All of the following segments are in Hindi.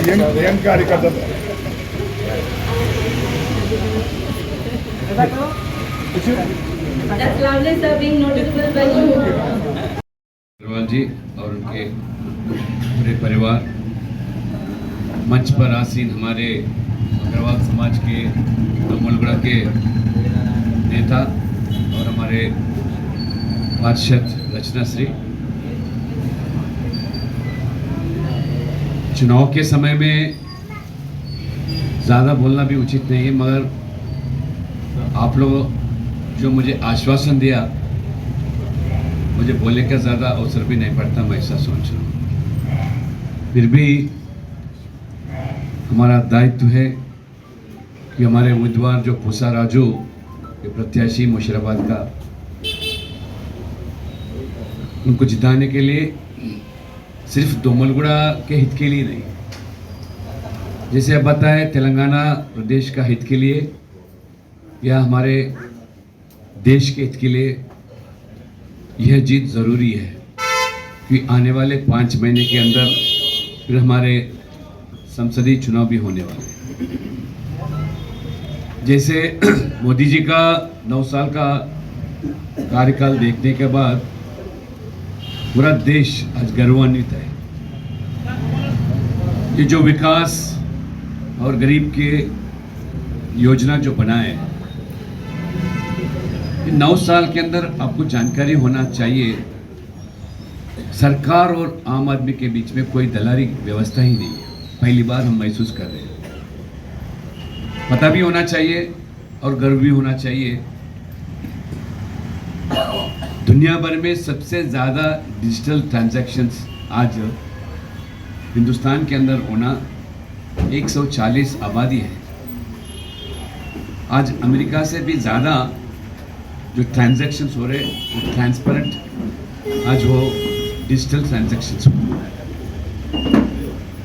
यंग कार्यकर्ता That's lovely, sir, being noticeable by you. Agarwal जी और उनके पूरे परिवार, मंच पर आसीन हमारे अग्रवाल समाज के डोमलगुड़ा के नेता और हमारे पार्षद रचना श्री, चुनाव के समय में ज़्यादा बोलना भी उचित नहीं है, मगर आप लोग जो मुझे आश्वासन दिया, मुझे बोलने का ज़्यादा अवसर भी नहीं पड़ता, मैं ऐसा सोच रहा हूँ। फिर भी हमारा दायित्व है कि हमारे उम्मीदवार जो पूसा राजू के प्रत्याशी मुशीराबाद का, उनको जिताने के लिए सिर्फ डोमलगुड़ा के हित के लिए नहीं, जैसे अब बताए तेलंगाना प्रदेश का हित के लिए या हमारे देश के हित के लिए यह जीत ज़रूरी है कि आने वाले 5 महीने के अंदर फिर हमारे संसदीय चुनाव भी होने वाले हैं। जैसे मोदी जी का 9 साल का कार्यकाल देखने के बाद पूरा देश आज गर्वान्वित है। ये जो विकास और गरीब के योजना जो बनाए, 9 साल के अंदर आपको जानकारी होना चाहिए, सरकार और आम आदमी के बीच में कोई दलाली व्यवस्था ही नहीं है। पहली बार हम महसूस कर रहे हैं। पता भी होना चाहिए और गर्व भी होना चाहिए। दुनिया भर में सबसे ज़्यादा डिजिटल ट्रांजैक्शंस आज हिंदुस्तान के अंदर होना 140 आबादी है। आज अमेरिका से भी ज़्यादा जो ट्रांजैक्शंस हो रहे हैं वो ट्रांसपेरेंट, आज वो डिजिटल ट्रांजैक्शंस हो रहे हैं।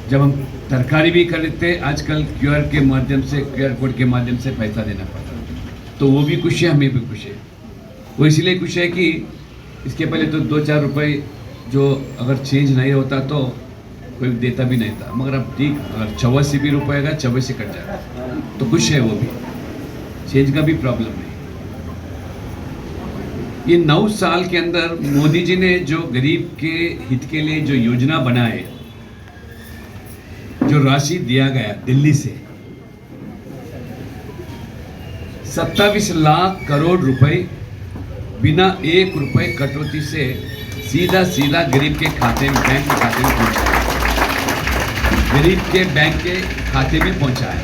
जब हम तरकारी भी खरीदते आजकल क्यूआर के माध्यम से, क्यूआर कोड के माध्यम से पैसा देना पड़ता है, तो वो भी खुश है, हमें भी खुश है। वो इसलिए खुश है कि इसके पहले तो 2-4 रुपए जो अगर चेंज नहीं होता तो कोई देता भी नहीं था, मगर अब ठीक अगर 84 भी रुपये का 84 कट जाता तो खुश है, वो भी चेंज का भी प्रॉब्लम नहीं। ये 9 साल के अंदर मोदी जी ने जो गरीब के हित के लिए जो योजना बनाए, जो राशि दिया गया दिल्ली से 27 लाख करोड़ रुपए बिना 1 रुपए कटौती से सीधा सीधा गरीब के खाते में, बैंक के खाते में पहुंचाया, गरीब के बैंक के खाते में पहुंचाया,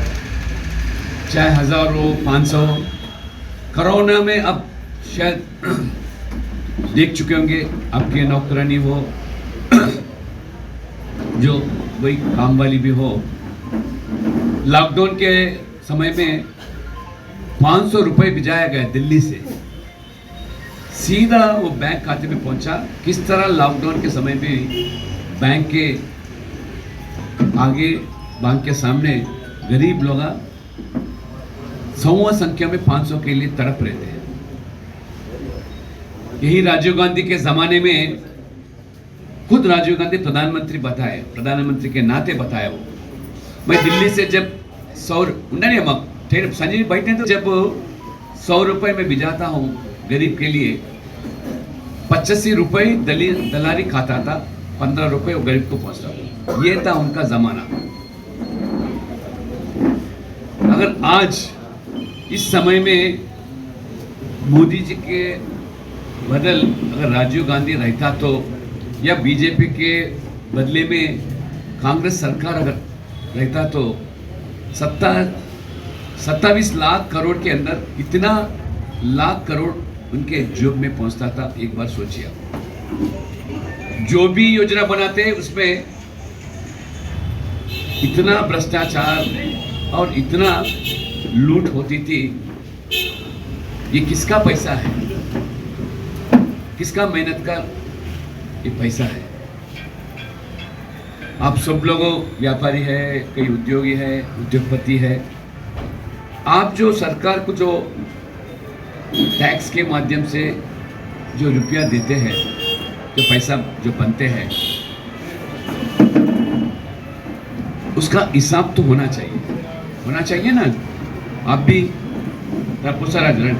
चाहे 1000 हो 500। कोरोना में अब शायद देख चुके होंगे आपके नौकरानी हो जो वही काम वाली भी हो, लॉकडाउन के समय में 500 रुपए भिजाया गया दिल्ली से, सीधा वो बैंक खाते में पहुंचा। किस तरह लॉकडाउन के समय में बैंक के आगे, बैंक के सामने गरीब लोग सौ संख्या में 500 के लिए तड़प रहे थे। यही राजीव गांधी के ज़माने में खुद राजीव गांधी प्रधानमंत्री के नाते बताया। वो मैं दिल्ली से जब 100 नहीं मग संजय बैठे तो जब 100 रुपए में भिजाता हूँ गरीब के लिए, 85 रुपए दलाली खाता था, 15 रुपए वो गरीब को पहुँचता था। ये था उनका ज़माना। अगर आज इस समय में मोदी जी के बदल अगर राजीव गांधी रहता तो, या बीजेपी के बदले में कांग्रेस सरकार अगर रहता तो 27 लाख करोड़ के अंदर इतना लाख करोड़ उनके जेब में पहुंचता था। एक बार सोचिए, जो भी योजना बनाते हैं उसमें इतना भ्रष्टाचार और इतना लूट होती थी। ये किसका पैसा है, किसका मेहनत का ये पैसा है? आप सब लोगों व्यापारी है, कई उद्योगी है, उद्योगपति है, आप जो सरकार को जो टैक्स के माध्यम से जो रुपया देते हैं, जो पैसा जो बनते हैं, उसका उसका हिसाब तो होना चाहिए ना। आप भी प्रपोजल रण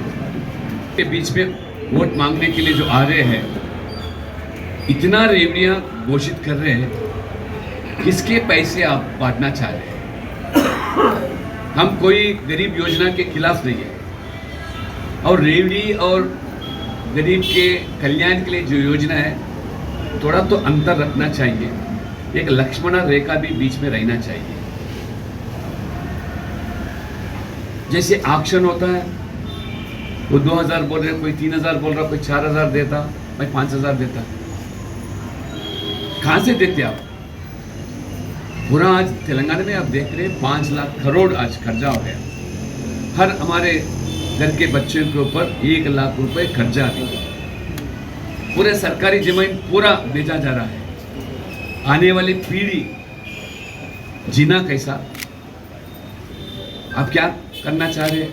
के बीच में वोट मांगने के लिए जो आ रहे हैं, इतना रेवड़ियां घोषित कर रहे हैं, किसके पैसे आप बांटना चाह रहे हैं? हम कोई गरीब योजना के खिलाफ नहीं है, और रेवड़ी और गरीब के कल्याण के लिए जो योजना है, थोड़ा तो अंतर रखना चाहिए। एक लक्ष्मण रेखा भी बीच में रहना चाहिए। जैसे ऑक्शन होता है, वो 2000 बोल रहे, कोई 3000 बोल रहा, कोई 4000 देता, कोई 5000 देता। कहां से देते आप? पूरा आज तेलंगाना में आप देख रहे हैं 5 लाख करोड़ आज कर्जा हो गया। हर हमारे घर के बच्चों के ऊपर 1 लाख रुपए कर्जा भी। पूरे सरकारी जमीन पूरा बेचा जा रहा है। आने वाली पीढ़ी जीना कैसा? आप क्या करना चाह रहे हैं?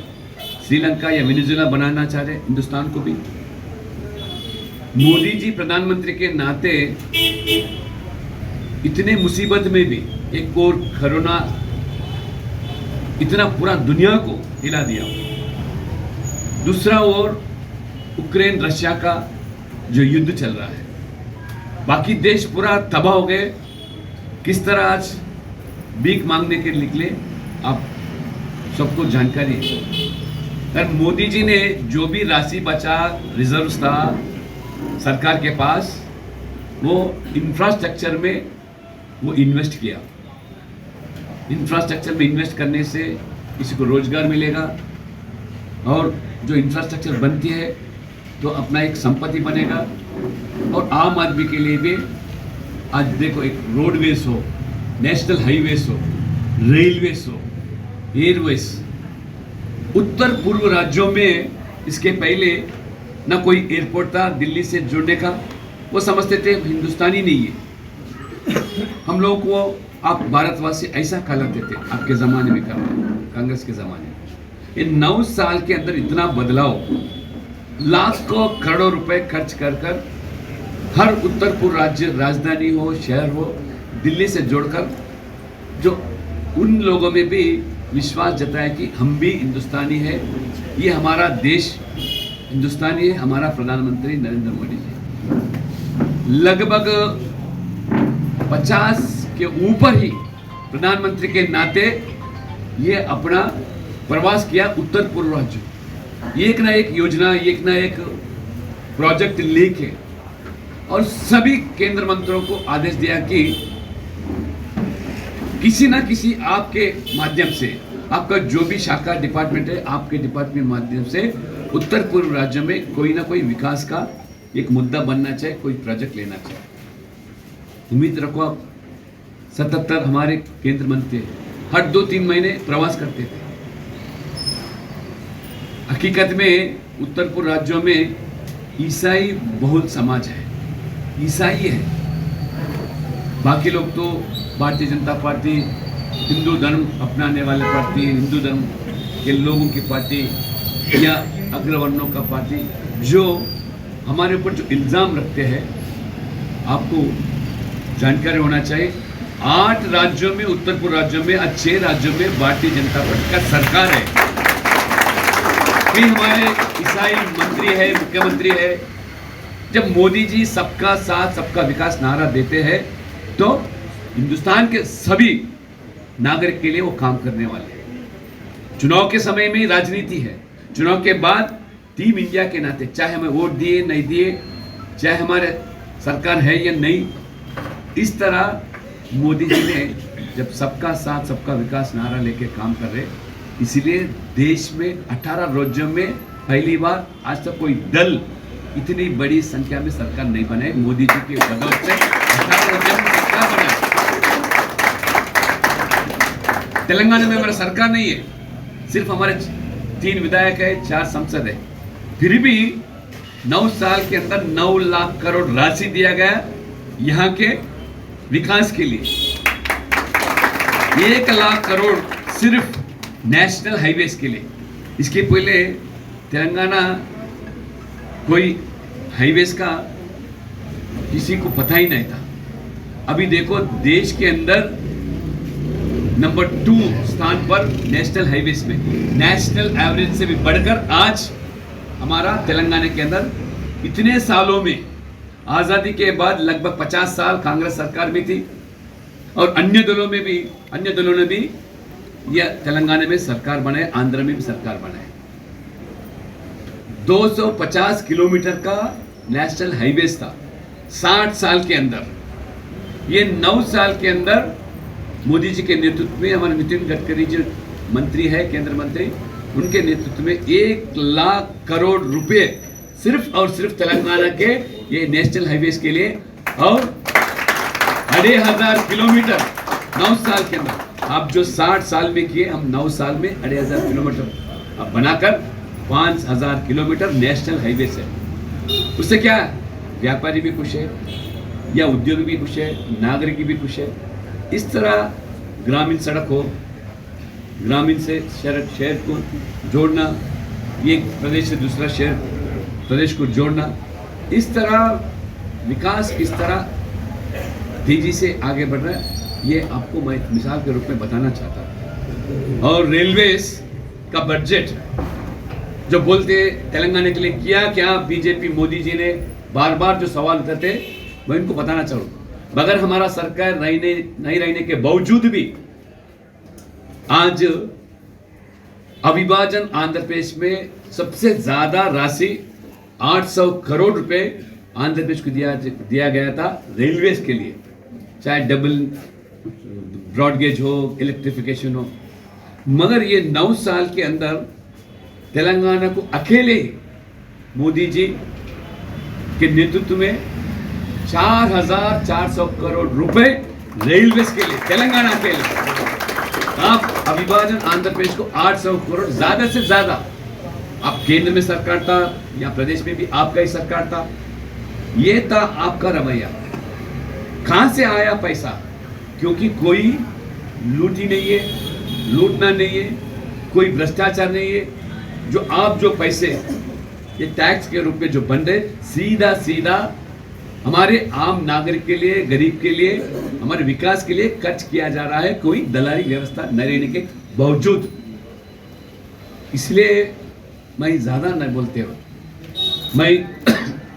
श्रीलंका या वेनेजुएला बनाना चाह रहे हैं हिंदुस्तान को भी? मोदी जी प्रधानमंत्री के नाते इतने मुसीबत में भी एक और कोरोना इतना पूरा दुनिया को हिला दिया, दूसरा ओर यूक्रेन रशिया का जो युद्ध चल रहा है, बाकी देश पूरा तबाह हो गए। किस तरह आज भीख मांगने के लिए निकले, आप सबको जानकारी है। पर मोदी जी ने जो भी राशि बचा, रिजर्व था सरकार के पास, वो इंफ्रास्ट्रक्चर में वो इन्वेस्ट किया। इंफ्रास्ट्रक्चर में इन्वेस्ट करने से किसी को रोजगार मिलेगा, और जो इंफ्रास्ट्रक्चर बनती है तो अपना एक संपत्ति बनेगा। और आम आदमी के लिए भी आज देखो, एक रोडवेज हो, नेशनल हाईवेज हो, रेलवेज हो, एयरवेज, उत्तर पूर्व राज्यों में इसके पहले ना कोई एयरपोर्ट था दिल्ली से जुड़ने का। वो समझते थे हिंदुस्तानी नहीं है। हम लोगों को आप भारतवासी ऐसा कहलाते थे आपके ज़माने में, कांग्रेस के ज़माने में। इन 9 साल के अंदर इतना बदलाव, लाखों करोड़ों रुपए खर्च कर कर हर उत्तर पूर्व राज्य, राजधानी हो, शहर हो, दिल्ली से जोड़कर, जो उन लोगों में भी विश्वास जताया कि हम भी हिंदुस्तानी है, ये हमारा देश हिंदुस्तानी है, हमारा प्रधानमंत्री नरेंद्र मोदी जी। लगभग 50 के ऊपर ही प्रधानमंत्री के नाते ये अपना प्रवास किया उत्तर पूर्व राज्यों, एक ना एक योजना, एक ना एक प्रोजेक्ट लेके, और सभी केंद्र मंत्रियों को आदेश दिया कि किसी ना किसी आपके माध्यम से, आपका जो भी शाखा डिपार्टमेंट है, आपके डिपार्टमेंट माध्यम से उत्तर पूर्व राज्यों में कोई ना कोई विकास का एक मुद्दा बनना चाहिए, कोई प्रोजेक्ट लेना चाहिए। उम्मीद रखो आप। 77 हमारे केंद्र मंत्री हर 2-3 महीने प्रवास करते थे। हकीकत में उत्तर पूर्व राज्यों में ईसाई बहुल समाज है, ईसाई है। बाकी लोग तो भारतीय जनता पार्टी, हिंदू धर्म अपनाने वाले पार्टी, हिंदू धर्म के लोगों की पार्टी या अग्रवर्णों का पार्टी, जो हमारे ऊपर जो इल्ज़ाम रखते हैं, आपको जानकारी होना चाहिए। 8 राज्यों में, उत्तर पूर्व राज्यों में, 6 राज्यों में भारतीय जनता पार्टी का सरकार है। फिर हमारे ईसाई मंत्री है, मुख्यमंत्री है। जब मोदी जी सबका साथ सबका विकास नारा देते हैं, तो हिंदुस्तान के सभी नागरिक के लिए वो काम करने वाले हैं। चुनाव के समय में राजनीति है, चुनाव के बाद टीम इंडिया के नाते, चाहे हमें वोट दिए नहीं दिए, चाहे हमारे सरकार है या नहीं, इस तरह मोदी जी ने जब सबका साथ सबका विकास नारा लेके काम कर रहे, इसीलिए देश में 18 राज्यों में पहली बार आज तक कोई दल इतनी बड़ी संख्या में सरकार नहीं बनाई। मोदी जी की बदौलत से 18 राज्यों में सरकार बनाई। तेलंगाना में हमारा सरकार नहीं है, सिर्फ हमारे 3 विधायक है, 4 सांसद है। फिर भी 9 साल के अंदर 9 लाख करोड़ राशि दिया गया यहाँ के विकास के लिए। 1 लाख करोड़ सिर्फ नेशनल हाईवेज के लिए। इसके पहले तेलंगाना कोई हाईवेज का किसी को पता ही नहीं था। अभी देखो, देश के अंदर नंबर 2 स्थान पर नेशनल हाईवेज में, नेशनल एवरेज से भी बढ़कर आज हमारा तेलंगाना के अंदर इतने सालों में, आज़ादी के बाद लगभग 50 साल कांग्रेस सरकार भी थी और अन्य दलों ने भी यह तेलंगाना में सरकार बनाए, आंध्र में भी सरकार बनाए। 250 किलोमीटर का नेशनल हाईवेज था 60 साल के अंदर। ये 9 साल के अंदर मोदी जी के नेतृत्व में, हमारे नितिन गडकरी जी मंत्री है, केंद्र मंत्री, उनके नेतृत्व में 1 लाख करोड़ रुपए सिर्फ और सिर्फ तेलंगाना के ये नेशनल हाईवेज के लिए, और 2,500 किलोमीटर 9 साल के अंदर। आप जो 60 साल में किए, हम 9 साल में 2,500 किलोमीटर अब बनाकर 5,000 किलोमीटर नेशनल हाईवे से। उससे क्या है, व्यापारी भी खुश है, या उद्योगी भी खुश है, नागरिक भी खुश है। इस तरह ग्रामीण सड़क हो, ग्रामीण से शहर को जोड़ना, ये प्रदेश से दूसरा प्रदेश को जोड़ना, इस तरह विकास किस तरह तेजी से आगे बढ़ रहा है, ये आपको मैं मिसाल के रूप में बताना चाहता हूँ। और रेलवेज का बजट जो बोलते तेलंगाना के लिए किया क्या बीजेपी, मोदी जी ने बार बार जो सवाल उठाते, मैं इनको बताना चाहूँगा। मगर हमारा सरकार नहीं रहने के बावजूद भी आज अविभाजन आंध्र प्रदेश में सबसे ज्यादा राशि 800 करोड़ रुपए आंध्र प्रदेश को दिया गया था रेलवेज के लिए, चाहे डबल ब्रॉडगेज हो, इलेक्ट्रिफिकेशन हो। मगर ये 9 साल के अंदर तेलंगाना को अकेले मोदी जी के नेतृत्व में 4,400 करोड़ रुपए रेलवेज के लिए, तेलंगाना के लिए। आप अविभाजन आंध्र प्रदेश को 800 करोड़, ज्यादा से ज्यादा। आप केंद्र में सरकार था या प्रदेश में भी आपका ही सरकार था, ये था आपका रवैया। कहां से आया पैसा? क्योंकि कोई लूटी नहीं है, लूटना नहीं है, कोई भ्रष्टाचार नहीं है। जो पैसे ये टैक्स के रूप में जो बन रहे, सीधा सीधा हमारे आम नागरिक के लिए, गरीब के लिए, हमारे विकास के लिए खर्च किया जा रहा है, कोई दलाली व्यवस्था न रहने के बावजूद। इसलिए मैं ज्यादा न बोलते हो, मैं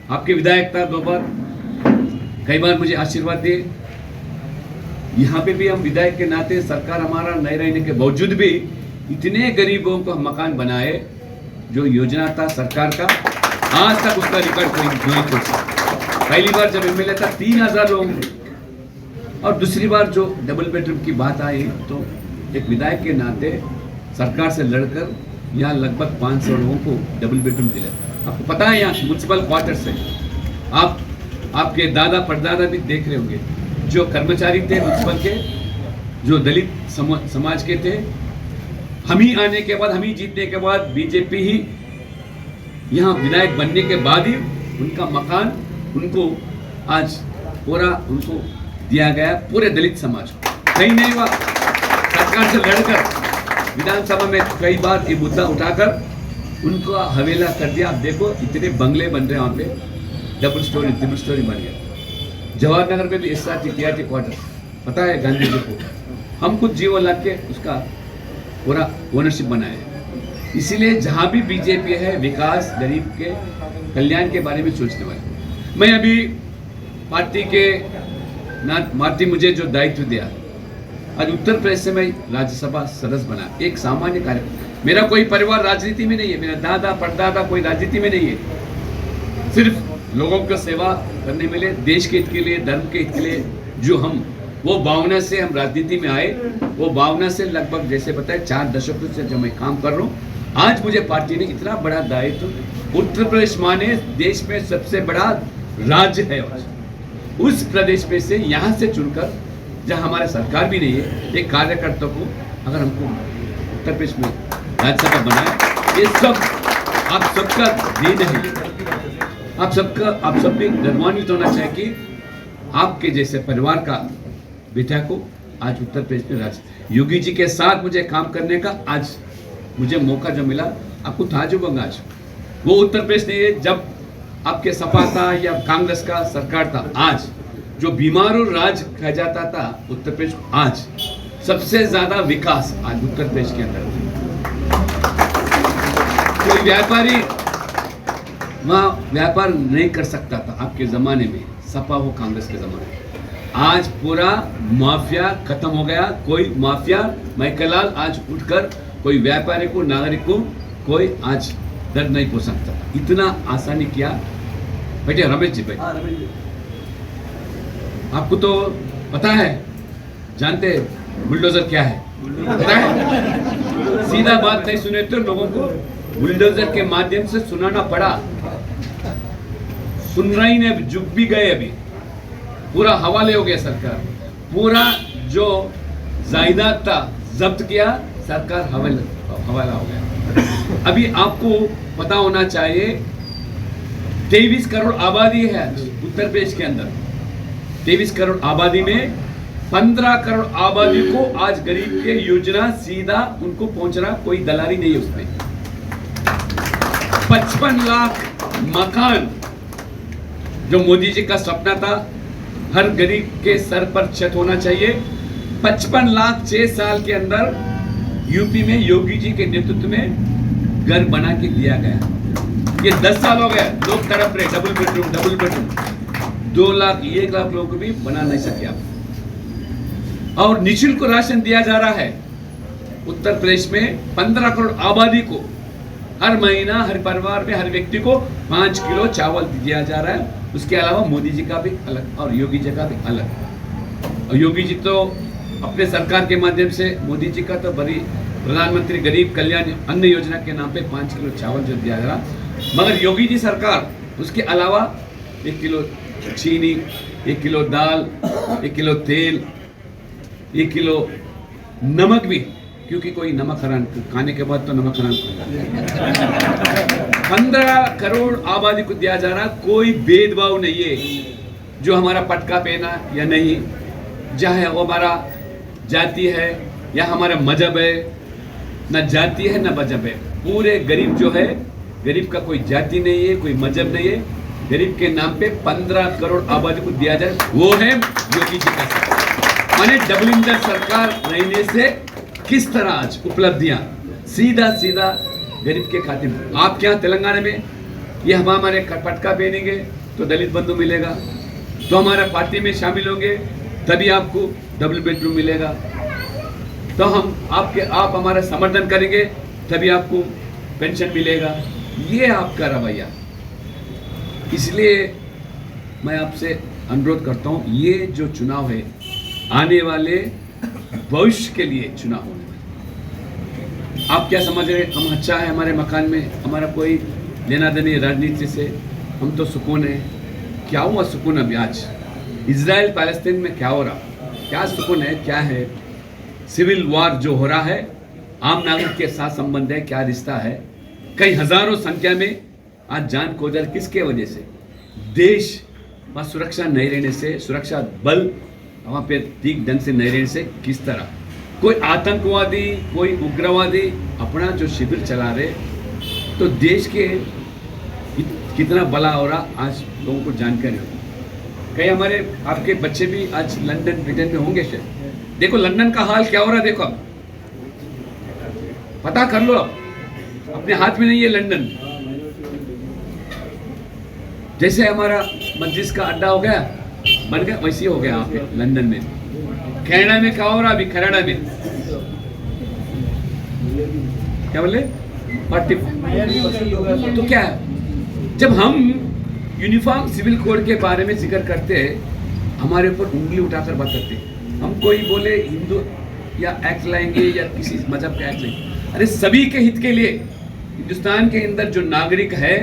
आपके विधायक था 2 बार, कई बार मुझे आशीर्वाद दिए। यहाँ पे भी हम विधायक के नाते, सरकार हमारा नहीं रहने के बावजूद भी इतने गरीबों को हम मकान बनाए। जो योजना था सरकार का, आज तक उसका रिकॉर्ड कोई नहीं कर सकता। पहली बार जब एमएलए था 3,000 लोग, और दूसरी बार जो डबल बेडरूम की बात आई, तो एक विधायक के नाते सरकार से लड़कर यहाँ लगभग 500 लोगों को डबल बेडरूम दिला। आपको पता है, यहाँ म्यूनसिपल क्वार्टर से आपके दादा परदादा भी देख रहे होंगे, जो कर्मचारी थे म्यूनसिपल के, जो दलित समाज के थे, हम ही आने के बाद, हम ही जीतने के बाद, बीजेपी ही यहाँ विधायक बनने के बाद ही उनका मकान उनको आज पूरा उनको दिया गया, पूरे दलित समाज को। कहीं नहीं हुआ, सरकार से लड़कर विधानसभा में कई बार ये मुद्दा उठाकर उनको हवेला कर दिया। आप देखो इतने बंगले बन रहे हैं वहाँ पे, डबल स्टोरी, ट्रिपल स्टोरी बन गया। जवाहरनगर में भी एसआरटी टीआरटी क्वार्टर, पता है गांधी जी को, हम खुद जीवो ला के उसका पूरा ओनरशिप बनाया। इसीलिए जहाँ भी बीजेपी है, विकास, गरीब के कल्याण के बारे में सोचने वाले। मैं अभी पार्टी मुझे जो दायित्व दिया, आज उत्तर प्रदेश से मैं राज्यसभा सदस्य बना, एक सामान्य कार्यकर्ता। मेरा कोई परिवार राजनीति में नहीं है, मेरा दादा परदादा कोई राजनीति में नहीं है। सिर्फ लोगों की सेवा करने में, देश के हित के लिए, धर्म के हित के लिए, जो हम वो भावना से हम राजनीति में आए, वो भावना से लगभग जैसे बताए 4 दशकों से जब मैं काम कर रहा हूँ। आज मुझे पार्टी ने इतना बड़ा दायित्व, उत्तर प्रदेश माने देश में सबसे बड़ा राज्य है, उस प्रदेश में से यहाँ से चुनकर, जहाँ हमारे सरकार भी नहीं है, एक कार्यकर्ता को अगर हमको उत्तर प्रदेश में राज्यसभा बनाया, ये सब आप सबका देन है। आप सब भी गर्वान्वित होना चाहिए कि आपके जैसे परिवार का बेटा को आज उत्तर प्रदेश में राज्य। योगी जी के साथ मुझे काम करने का आज मुझे मौका जो मिला, आपको ताजुब होगा। आज वो उत्तर प्रदेश नहीं है जब आपके सपा था या कांग्रेस का सरकार था। आज जो बीमारों राज कहा जाता था उत्तर प्रदेश को, आज सबसे ज्यादा विकास आज उत्तर प्रदेश के अंदर। कोई व्यापारी वहां व्यापार नहीं कर सकता था आपके जमाने में, सपा हो कांग्रेस के जमाने में। आज पूरा माफिया खत्म हो गया। कोई माफिया मैकेलाल आज उठकर कोई व्यापारी को, नागरिक को कोई आज दर्द नहीं पहुंच सकता। इतना आसानी किया। बेटे रमेश जी भाई, आपको तो पता है, जानते बुलडोजर क्या है? पता है? सीधा बात नहीं सुने तो लोगों को बुलडोजर के माध्यम से सुनाना पड़ा। सुन रही ने झुक भी गए। अभी पूरा हवाले हो गया सरकार। पूरा जो जायदाद था जब्त किया, सरकार हवाला हो गया। अभी आपको पता होना चाहिए 23 करोड़ आबादी है आज उत्तर प्रदेश के अंदर। 23 करोड़ आबादी में 15 करोड़ आबादी को आज गरीब के योजना सीधा उनको पहुंच रहा। कोई दलाली नहीं है उसमें। 55 लाख मकान जो मोदी जी का सपना था, हर गरीब के सर पर छत होना चाहिए। 55 लाख 6 साल के अंदर यूपी में योगी जी के नेतृत्व में घर बना के दिया गया। ये 10 साल हो गया, लोग तड़प रहे डबल बेडरूम। 2 लाख 1 लाख लोगों को भी बना नहीं सके आप। और निःशुल्क राशन दिया जा रहा है उत्तर प्रदेश में। 15 करोड़ आबादी को हर महीना, हर परिवार में, हर व्यक्ति को 5 किलो चावल दिया जा रहा है। उसके अलावा मोदी जी का भी अलग और योगी जी का भी अलग। और योगी जी तो अपने सरकार के माध्यम से, मोदी जी का तो बड़ी प्रधानमंत्री गरीब कल्याण अन्न योजना के नाम पे 5 किलो चावल जो दिया जा रहा, मगर योगी जी सरकार उसके अलावा 1 किलो चीनी, 1 किलो दाल, 1 किलो तेल, 1 किलो नमक भी, क्योंकि कोई नमक हराम खाने के बाद तो नमक हराम 15 करोड़ आबादी को दिया जा रहा। कोई भेदभाव नहीं है जो हमारा पटका पहना या नहीं, चाहे वो हमारा जाति है या हमारा मजहब है, न जाति है न मजहब है। पूरे गरीब जो है, गरीब का कोई जाति नहीं है, कोई मजहब नहीं है। गरीब के नाम पे 15 करोड़ आबादी को दिया जाए, वो है योगी जी का सरकार। माने डबल इंजन सरकार रहने से किस तरह आज उपलब्धियां सीधा गरीब के खाते में। आप क्या तेलंगाना में ये हमारे पटका पहनेंगे तो दलित बंधु मिलेगा, तो हमारा पार्टी में शामिल होंगे तभी आपको डबल बेडरूम मिलेगा, तो आप हमारा समर्थन करेंगे तभी आपको पेंशन मिलेगा। ये आपका रवैया। इसलिए मैं आपसे अनुरोध करता हूँ, ये जो चुनाव है आने वाले भविष्य के लिए चुनाव होने वाले। आप क्या समझ रहे? हम अच्छा है हमारे मकान में, हमारा कोई लेना देनी राजनीति से, हम तो सुकून है। क्या हुआ सुकून? अभी आज इजराइल पैलेस्तीन में क्या हो रहा, क्या सुकून है, क्या है? सिविल वॉर जो हो रहा है, आम नागरिक के साथ संबंध है, क्या रिश्ता है? कई हजारों संख्या में आज जान खो जा, किसके वजह से? देश वहाँ सुरक्षा नहीं रहने से, सुरक्षा बल वहाँ पे ठीक ढंग से नहीं रहने से, किस तरह कोई आतंकवादी, कोई उग्रवादी अपना जो शिविर चला रहे, तो देश के कितना बला हो रहा आज लोगों को जानकारी हो। कई हमारे आपके बच्चे भी आज लंदन ब्रिटेन में होंगे शायद। देखो लंदन का हाल क्या हो रहा है, देखो अब पता कर लो, अब अपने हाथ में नहीं है लंदन। जैसे हमारा मस्जिद का अड्डा हो गया, बन गया, वैसे हो गया यहाँ पे लंदन में। कनाडा में क्या हो रहा अभी? कनाडा में क्या बोले? तो क्या है, जब हम यूनिफॉर्म सिविल कोड के बारे में जिक्र करते हैं, हमारे ऊपर उंगली उठाकर बात करते हैं। हम कोई बोले हिंदू या एक्ट लाएंगे या किसी मजहब का एक्ट लाएंगे, अरे सभी के हित के लिए, हिंदुस्तान के अंदर जो नागरिक है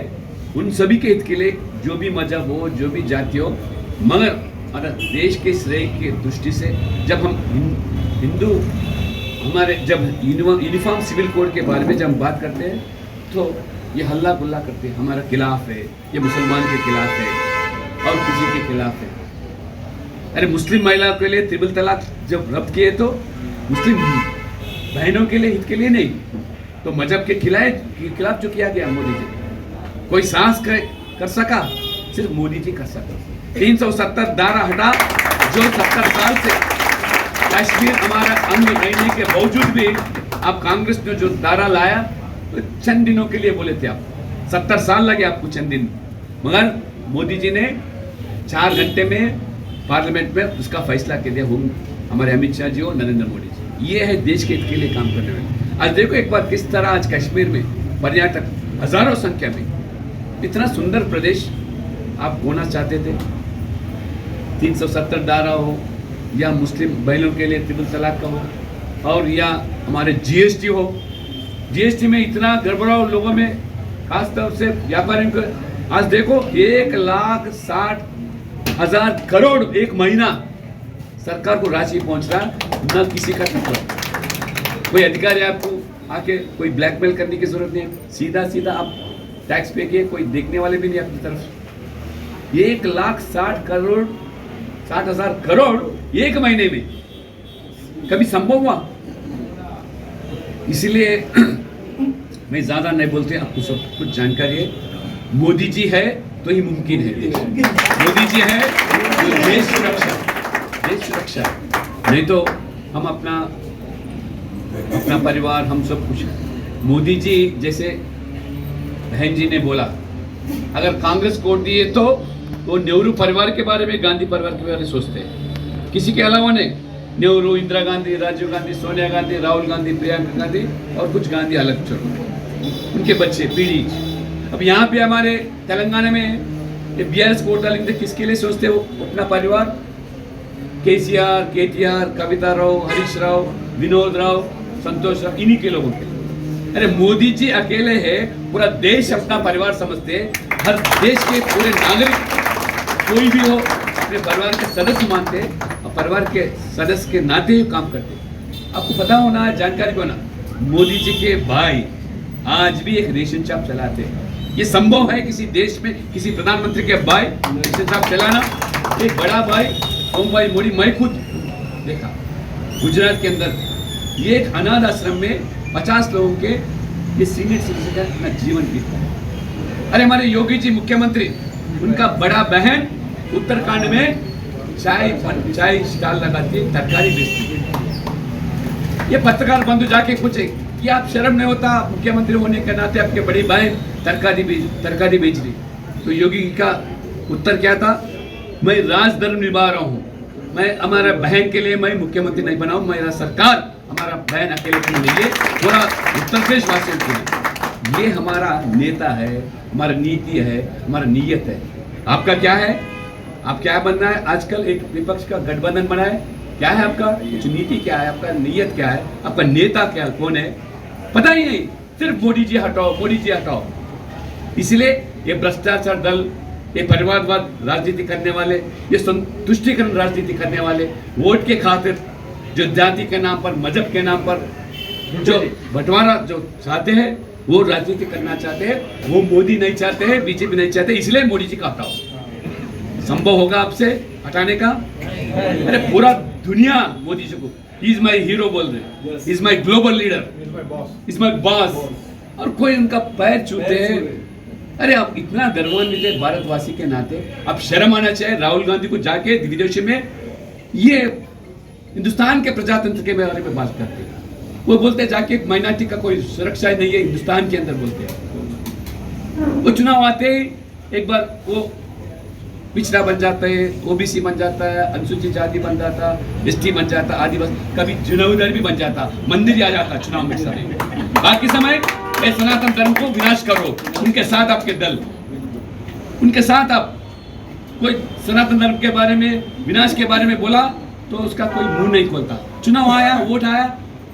उन सभी के हित के लिए, जो भी मजहब हो, जो भी जाति हो, मगर अगर देश के श्रेय की दृष्टि से जब हम हिंदू हमारे जब यूनिफॉर्म सिविल कोड के बारे में जब हम बात करते हैं, तो ये हल्ला गुल्ला करते हैं, हमारा खिलाफ है, ये मुसलमान के खिलाफ है और किसी के खिलाफ है। अरे मुस्लिम महिलाओं के लिए ट्रिपल तलाक जब रद्द किए तो मुस्लिम बहनों के लिए, हित के लिए नहीं, तो मजहब के खिलाफ जो किया गया मोदी जी, कोई साहस कर सका? सिर्फ मोदी जी कर सका। 370 धारा हटा, जो 70 साल से कश्मीर हमारा अंग रहने के बावजूद भी आप कांग्रेस ने जो धारा लाया तो चंद दिनों के लिए बोले थे आप, 70 साल लगे आपको चंद दिन, मगर मोदी जी ने 4 घंटे में पार्लियामेंट में उसका फैसला कर दिया। हमारे अमित शाह जी और नरेंद्र मोदी जी, ये है देश के हित के लिए काम करने वाले। आज देखो एक बार किस तरह आज कश्मीर में पर्यटक हजारों संख्या में, इतना सुंदर प्रदेश आप होना चाहते थे, 370 धारा हो या मुस्लिम बहनों के लिए ट्रिपल तलाक का हो, और या हमारे जीएसटी हो, जीएसटी में इतना गड़बड़ाओ लोगों में, खासतौर से व्यापारियों को। आज देखो 1,60,000 करोड़ एक महीना सरकार को राशि पहुंच रहा, न किसी का टुकड़ा। कोई अधिकारी आपको आके कोई ब्लैकमेल करने की जरूरत नहीं है, सीधा सीधा आप टैक्स पे किए, कोई देखने वाले भी नहीं अपनी तरफ। 1,60,000 करोड़ एक महीने में कभी संभव हुआ? इसलिए मैं ज्यादा नहीं बोलते, आपको सब कुछ जानकारी है। मोदी जी है तो ही मुमकिन है देश, मोदी जी है तो देश सुरक्षा, नहीं तो हम अपना परिवार हम सब कुछ। मोदी जी जैसे बहन जी ने बोला, अगर कांग्रेस वोट दिए तो वो नेहरू परिवार के बारे में, गांधी परिवार के बारे में सोचते हैं, किसी के अलावा नहीं। नेहरू, इंदिरा गांधी, राजीव गांधी, सोनिया गांधी, राहुल गांधी, प्रियंका गांधी और कुछ गांधी अलग छोड़ो, उनके बच्चे पीढ़ी। अब यहाँ पे हमारे तेलंगाना में ये बीआरएस वोट डालेंगे, किसके लिए सोचते हो? अपना परिवार, केसीआर, केटीआर, कविता राव, हरीश राव, विनोद राव, संतोष राव, इन्हीं के लोगों के लिए। अरे मोदी जी अकेले है, पूरा देश अपना परिवार समझते हैं। हर देश के पूरे नागरिक कोई भी हो अपने परिवार के सदस्य मानते हैं और परिवार के सदस्य के नाते ही काम करते हैं। आपको पता होना, जानकारी होना, मोदी जी के भाई आज भी एक रेशन शॉप चलाते हैं। ये संभव है किसी देश में किसी प्रधानमंत्री के भाई रेशन शॉप चलाना? एक बड़ा भाई ओम भाई मोदी, मैं खुद देखा गुजरात के अंदर, ये एक अनाथ आश्रम में 50 लोगों के ये सीनियर सिटीजन का अपना जीवन बीता है। अरे हमारे योगी जी मुख्यमंत्री, उनका बड़ा बहन उत्तराखंड में चाय स्टॉल लगाती है, तरकारी बेचती है। ये पत्रकार बंधु जाके पूछे कि आप शर्म नहीं होता मुख्यमंत्री होने के नाते आपके बड़ी बहन तरकारी बेच रही? तो योगी का उत्तर क्या था? मैं राजधर्म निभा रहा हूँ, मैं हमारा बहन के लिए मैं मुख्यमंत्री नहीं बनाऊँ, मेरा सरकार हमारा बहन अकेले के लिए नहीं है, पूरा उत्तर प्रदेश वासियों के लिए। ये हमारा नेता है, हमारा नीति है, हमारा नीयत है। आपका क्या है? आप क्या बनना है? आजकल एक विपक्ष का गठबंधन बना है, क्या है आपका कुछ नीति, क्या है आपका नीयत, क्या है आपका नेता, क्या कौन है पता ही नहीं। सिर्फ मोदी जी हटाओ, मोदी जी हटाओ। इसलिए ये भ्रष्टाचार दल, ये परिवारवाद राजनीति करने वाले, ये संतुष्टिकरण राजनीति करने वाले, वोट के खातिर जो जाति के नाम पर, मजहब के नाम पर जो बंटवारा जो चाहते हैं, वो राजनीति करना चाहते हैं, वो मोदी नहीं चाहते हैं, बीजेपी नहीं चाहते। इसलिए मोदी जी का हटाओ। संभव होगा आपसे हटाने का? अरे पूरा दुनिया मोदी जी को इज माई हीरो बोल रहे, is my global leader, is my boss, और कोई उनका पैर छूते हैं। अरे आप इतना गर्वान्वित है भारतवासी के नाते, आप शर्म आना चाहिए। राहुल गांधी को जाके विदेश में ये हिंदुस्तान के प्रजातंत्र के बारे में बात करते हैं, वो बोलते हैं जाके माइनॉरिटी का कोई सुरक्षा नहीं है हिंदुस्तान के अंदर, बोलते हैं। वो चुनाव आते ही एक बार वो पिछड़ा बन जाता है, ओबीसी बन जाता है, अनुसूचित जाति बन जाता, एसटी बन जाता, आदिवासी, कभी जुनौदर भी बन जाता, मंदिर आ जाता चुनाव में समय। बाकी समय सनातन धर्म को विनाश करो, उनके साथ आपके दल, उनके साथ आप। कोई सनातन धर्म के बारे में, विनाश के बारे में बोला तो उसका कोई मुंह नहीं खोलता। चुनाव आया, वोट आया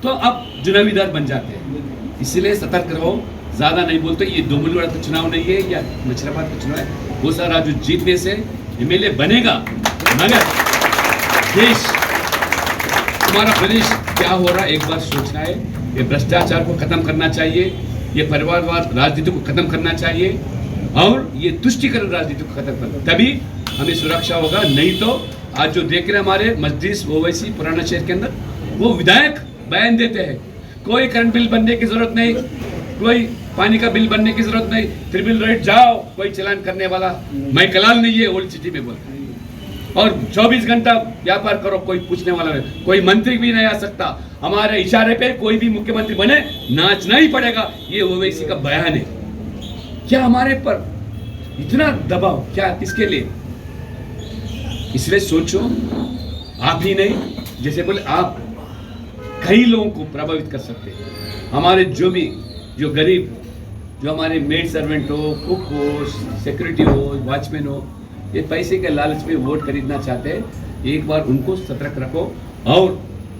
तो अब जुनवीदार बन जाते हैं। इसलिए सतर्क रहो, ज्यादा नहीं बोलते। ये दोमुलवाड़ा का चुनाव नहीं है या नशराबाद का चुनाव है। वो सारा जो जीतने से एमएलए बनेगा, मगर देश, हमारा प्रदेश क्या हो रहा है एक बार सोचना है। ये भ्रष्टाचार को खत्म करना चाहिए, ये परिवारवाद राजनीति को खत्म करना चाहिए, और ये तुष्टिकरण राजनीति को खत्म करना, तभी हमें सुरक्षा होगा। नहीं तो आज जो देख रहे हमारे मजलिस ओवैसी पुराना शहर के अंदर, वो विधायक बयान देते हैं कोई करंट बिल बनने की जरूरत नहीं, कोई पानी का बिल बनने की जरूरत नहीं, ट्रिपल रेट जाओ, कोई चलान करने वाला मैं कलाल नहीं है, ओल्ड सिटी में बोलते हैं। और 24 घंटा व्यापार करो, कोई पूछने वाला नहीं, कोई मंत्री भी नहीं आ सकता। हमारे इशारे पे कोई भी मुख्यमंत्री बने नाचना ही पड़ेगा, ये ओवैसी का बयान है। क्या हमारे पर इतना दबाव, क्या किसके लिए? इसलिए सोचो, आप ही नहीं, जैसे बोले आप कई लोगों को प्रभावित कर सकते हैं। हमारे जो गरीब, जो हमारे मेड सर्वेंट हो, कुक हो, सिक्योरिटी हो, वॉचमैन हो, ये पैसे के लालच में वोट खरीदना चाहते हैं, एक बार उनको सतर्क रखो। और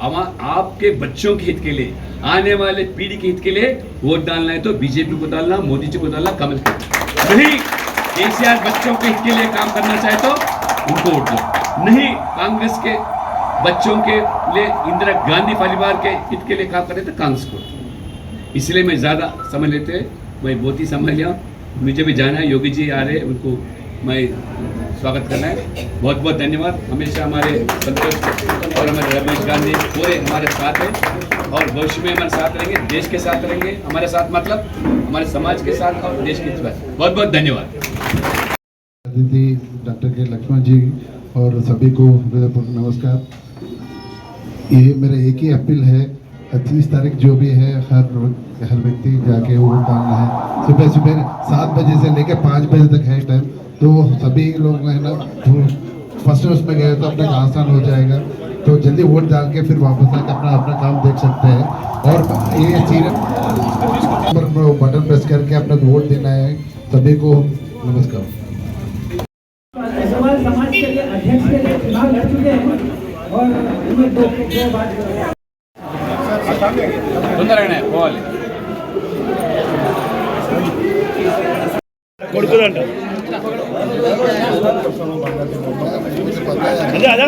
आपके बच्चों के हित के लिए, आने वाले पीढ़ी के हित के लिए वोट डालना है तो बीजेपी को डालना, मोदी जी को डालना, कमल को नहीं। केसीआर बच्चों के हित के लिए काम करना चाहे तो उनको वोट दो, नहीं कांग्रेस के बच्चों के लिए, इंदिरा गांधी परिवार के हित के लिए काम करे तो कांग्रेस को। इसलिए मैं ज़्यादा समझ लेते हैं, मैं बहुत ही समझ लिया। मुझे भी जाना है, योगी जी आ रहे, उनको मैं स्वागत करना है। बहुत बहुत धन्यवाद। हमेशा हमारे संतोष और हमारे रमेश गांधी पूरे हमारे साथ हैं और भविष्य में हमारे साथ रहेंगे, देश के साथ रहेंगे। हमारे साथ मतलब हमारे समाज के साथ और देश के साथ। बहुत बहुत धन्यवाद। अतिथि डॉक्टर के लक्ष्मण जी और सभी को हृदयपूर्वक नमस्कार। ये मेरा एक ही अपील है, 30 तारीख जो भी है, हर व्यक्ति जाके वोट डालना है। सुबह सुबह 7 बजे से लेकर 5 बजे तक है टाइम, तो सभी लोग है ना फर्स्ट उसमें गए तो अपना आसान हो जाएगा, तो जल्दी वोट डाल के फिर वापस आकर अपना काम देख सकते हैं। और ये सीरियल बटन प्रेस करके अपना वोट देना है। सभी को नमस्कार। समाज के लिए अध्यक्ष के लिए चुनाव लड़ चुके हैं और उनमें दो बात తొందరగానే పోవాలి. కొడుకుదంట అదే అదా